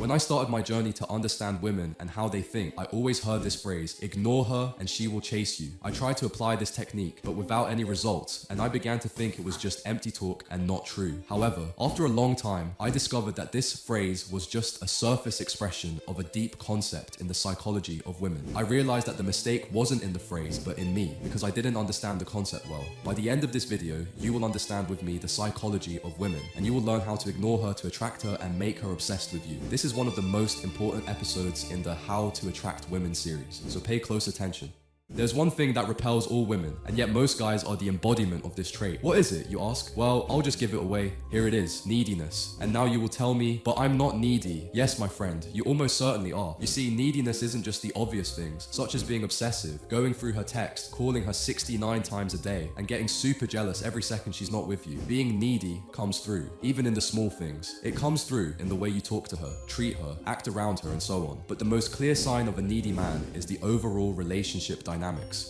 When I started my journey to understand women and how they think, I always heard this phrase, ignore her and she will chase you. I tried to apply this technique, but without any results, and I began to think it was just empty talk and not true. However, after a long time, I discovered that this phrase was just a surface expression of a deep concept in the psychology of women. I realized that the mistake wasn't in the phrase, but in me, because I didn't understand the concept well. By the end of this video, you will understand with me the psychology of women, and you will learn how to ignore her to attract her and make her obsessed with you. This is one of the most important episodes in the How to Attract Women series, so pay close attention. There's one thing that repels all women, and yet most guys are the embodiment of this trait. What is it, you ask? Well, I'll just give it away. Here it is, neediness. And now you will tell me, but I'm not needy. Yes, my friend, you almost certainly are. You see, neediness isn't just the obvious things, such as being obsessive, going through her text, calling her 69 times a day, and getting super jealous every second she's not with you. Being needy comes through, even in the small things. It comes through in the way you talk to her, treat her, act around her, and so on. But the most clear sign of a needy man is the overall relationship dynamics.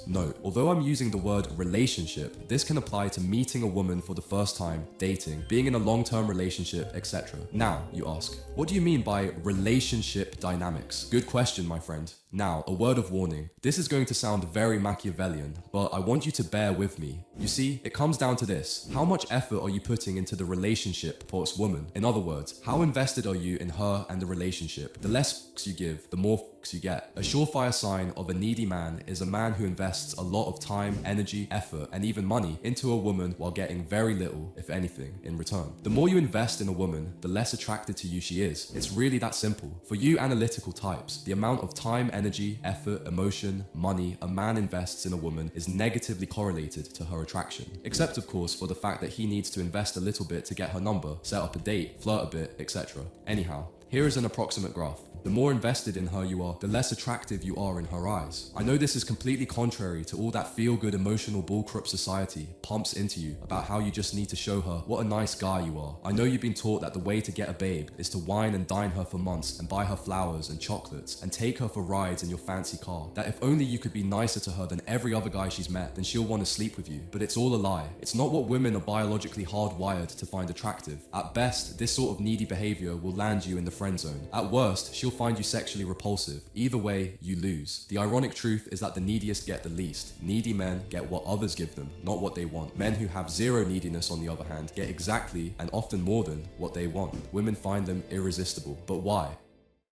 Note, although I'm using the word relationship, this can apply to meeting a woman for the first time, dating, being in a long-term relationship, etc. Now, you ask, what do you mean by relationship dynamics? Good question, my friend. Now, a word of warning. This is going to sound very Machiavellian, but I want you to bear with me. You see, it comes down to this. How much effort are you putting into the relationship towards woman? In other words, how invested are you in her and the relationship? The less you give, the more you get. A surefire sign of a needy man is a man who invests a lot of time, energy, effort, and even money into a woman while getting very little, if anything, in return. The more you invest in a woman, the less attracted to you she is. It's really that simple. For you analytical types, the amount of time, energy, effort, emotion, money a man invests in a woman is negatively correlated to her attraction. Except of course for the fact that he needs to invest a little bit to get her number, set up a date, flirt a bit, etc. Anyhow, here is an approximate graph. The more invested in her you are, the less attractive you are in her eyes. I know this is completely contrary to all that feel-good emotional bullcrap society pumps into you about how you just need to show her what a nice guy you are. I know you've been taught that the way to get a babe is to wine and dine her for months and buy her flowers and chocolates and take her for rides in your fancy car. That if only you could be nicer to her than every other guy she's met, then she'll want to sleep with you. But it's all a lie. It's not what women are biologically hardwired to find attractive. At best, this sort of needy behavior will land you in the friend zone. At worst, she'll find you sexually repulsive. Either way, you lose. The ironic truth is that the neediest get the least. Needy men get what others give them, not what they want. Men who have zero neediness, on the other hand, get exactly and often more than what they want. Women find them irresistible. But why?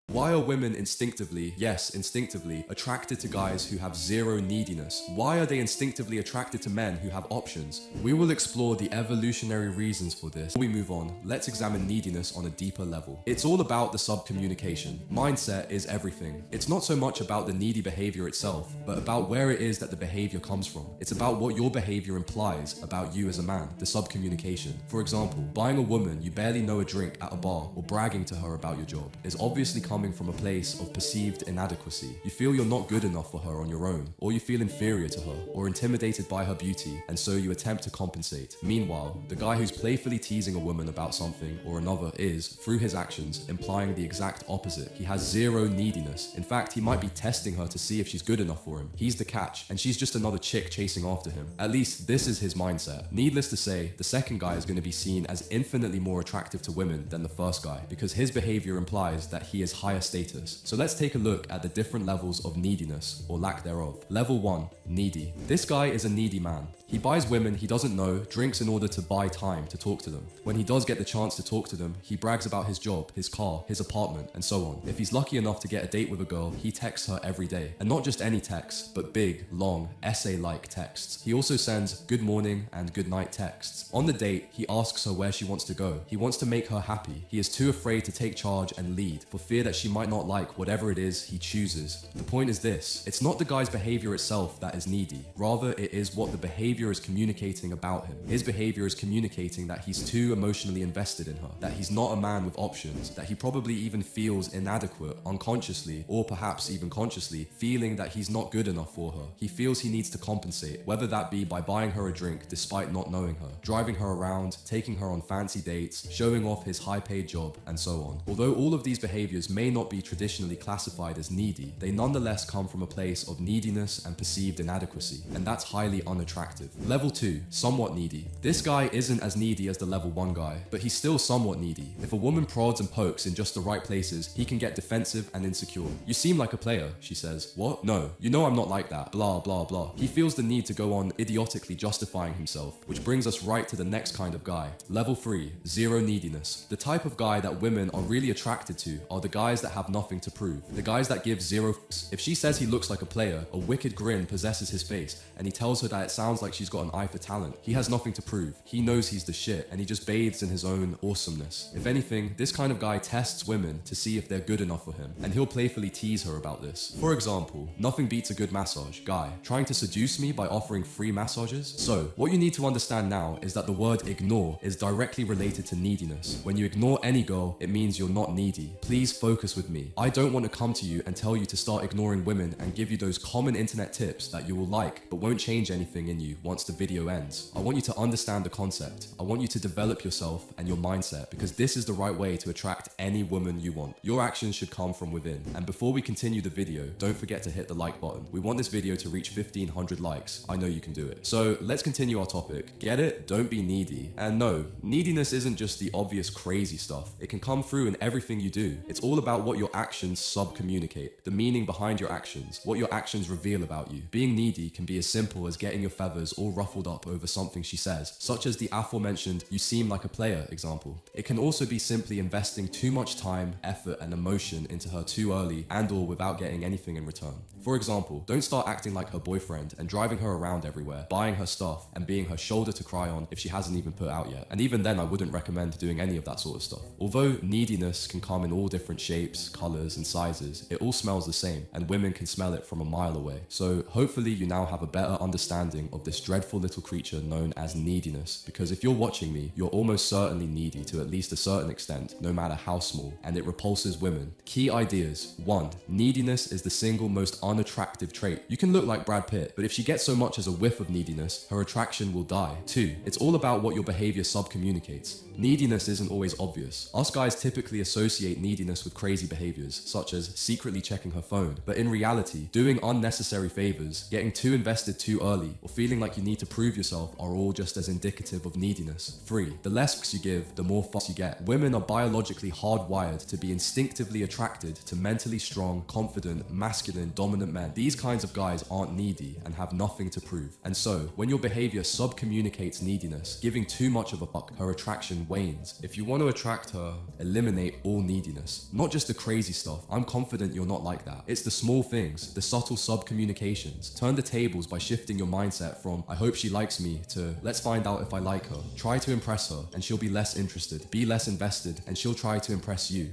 Why are women instinctively, yes, instinctively, attracted to guys who have zero neediness? Why are they instinctively attracted to men who have options? We will explore the evolutionary reasons for this. Before we move on, let's examine neediness on a deeper level. It's all about the subcommunication. Mindset is everything. It's not so much about the needy behavior itself, but about where it is that the behavior comes from. It's about what your behavior implies about you as a man, the subcommunication. For example, buying a woman you barely know a drink at a bar or bragging to her about your job is obviously coming from a place of perceived inadequacy. You feel you're not good enough for her on your own, or you feel inferior to her, or intimidated by her beauty, and so you attempt to compensate. Meanwhile, the guy who's playfully teasing a woman about something or another is, through his actions, implying the exact opposite. He has zero neediness. In fact, he might be testing her to see if she's good enough for him. He's the catch, and she's just another chick chasing after him. At least, this is his mindset. Needless to say, the second guy is going to be seen as infinitely more attractive to women than the first guy, because his behavior implies that he is higher status. So let's take a look at the different levels of neediness, or lack thereof. Level 1, needy. This guy is a needy man. He buys women he doesn't know, drinks in order to buy time to talk to them. When he does get the chance to talk to them, he brags about his job, his car, his apartment, and so on. If he's lucky enough to get a date with a girl, he texts her every day. And not just any texts, but big, long, essay-like texts. He also sends good morning and good night texts. On the date, he asks her where she wants to go. He wants to make her happy. He is too afraid to take charge and lead, for fear that she might not like whatever it is he chooses. The point is this: it's not the guy's behavior itself that is needy. Rather, it is what the behavior is communicating about him. His behavior is communicating that he's too emotionally invested in her, that he's not a man with options, that he probably even feels inadequate unconsciously, or perhaps even consciously, feeling that he's not good enough for her. He feels he needs to compensate, whether that be by buying her a drink despite not knowing her, driving her around, taking her on fancy dates, showing off his high-paid job, and so on. Although all of these behaviors may may not be traditionally classified as needy, they nonetheless come from a place of neediness and perceived inadequacy, and that's highly unattractive. Level 2, somewhat needy. This guy isn't as needy as the level 1 guy, but he's still somewhat needy. If a woman prods and pokes in just the right places, he can get defensive and insecure. You seem like a player, she says. What? No, you know I'm not like that, blah blah blah. He feels the need to go on idiotically justifying himself, which brings us right to the next kind of guy. Level 3, zero neediness. The type of guy that women are really attracted to are the guys that have nothing to prove. The guys that give zero f***s. If she says he looks like a player, a wicked grin possesses his face, and he tells her that it sounds like she's got an eye for talent. He has nothing to prove. He knows he's the shit, and he just bathes in his own awesomeness. If anything, this kind of guy tests women to see if they're good enough for him, and he'll playfully tease her about this. For example, nothing beats a good massage. Guy, trying to seduce me by offering free massages? So, what you need to understand now is that the word ignore is directly related to neediness. When you ignore any girl, it means you're not needy. Please focus with me. I don't want to come to you and tell you to start ignoring women and give you those common internet tips that you will like but won't change anything in you once the video ends. I want you to understand the concept. I want you to develop yourself and your mindset, because this is the right way to attract any woman you want. Your actions should come from within. And before we continue the video, don't forget to hit the like button. We want this video to reach 1,500 likes. I know you can do it. So let's continue our topic. Get it? Don't be needy. And no, neediness isn't just the obvious crazy stuff. It can come through in everything you do. It's all about what your actions sub-communicate, the meaning behind your actions, what your actions reveal about you. Being needy can be as simple as getting your feathers all ruffled up over something she says, such as the aforementioned "you seem like a player" example. It can also be simply investing too much time, effort, and emotion into her too early and/or without getting anything in return. For example, don't start acting like her boyfriend and driving her around everywhere, buying her stuff, and being her shoulder to cry on if she hasn't even put out yet. And even then, I wouldn't recommend doing any of that sort of stuff. Although neediness can come in all different shapes, colors, and sizes, it all smells the same, and women can smell it from a mile away. So hopefully you now have a better understanding of this dreadful little creature known as neediness, because if you're watching me, you're almost certainly needy to at least a certain extent, no matter how small, and it repulses women. Key ideas. 1. Neediness is the single most unattractive trait. You can look like Brad Pitt, but if she gets so much as a whiff of neediness, her attraction will die. 2. It's all about what your behavior sub-communicates. Neediness isn't always obvious. Us guys typically associate neediness with crazy behaviors, such as secretly checking her phone, but in reality, doing unnecessary favors, getting too invested too early, or feeling like you need to prove yourself are all just as indicative of neediness. 3. The less fucks you give, the more fucks you get. Women are biologically hardwired to be instinctively attracted to mentally strong, confident, masculine, dominant men. These kinds of guys aren't needy and have nothing to prove. And so, when your behavior sub-communicates neediness, giving too much of a fuck, her attraction wanes. If you want to attract her, eliminate all neediness. Not just the crazy stuff. I'm confident you're not like that. It's the small things, the subtle sub-communications. Turn the tables by shifting your mindset from "I hope she likes me" to "let's find out if I like her." Try to impress her and she'll be less interested. Be less invested and she'll try to impress you.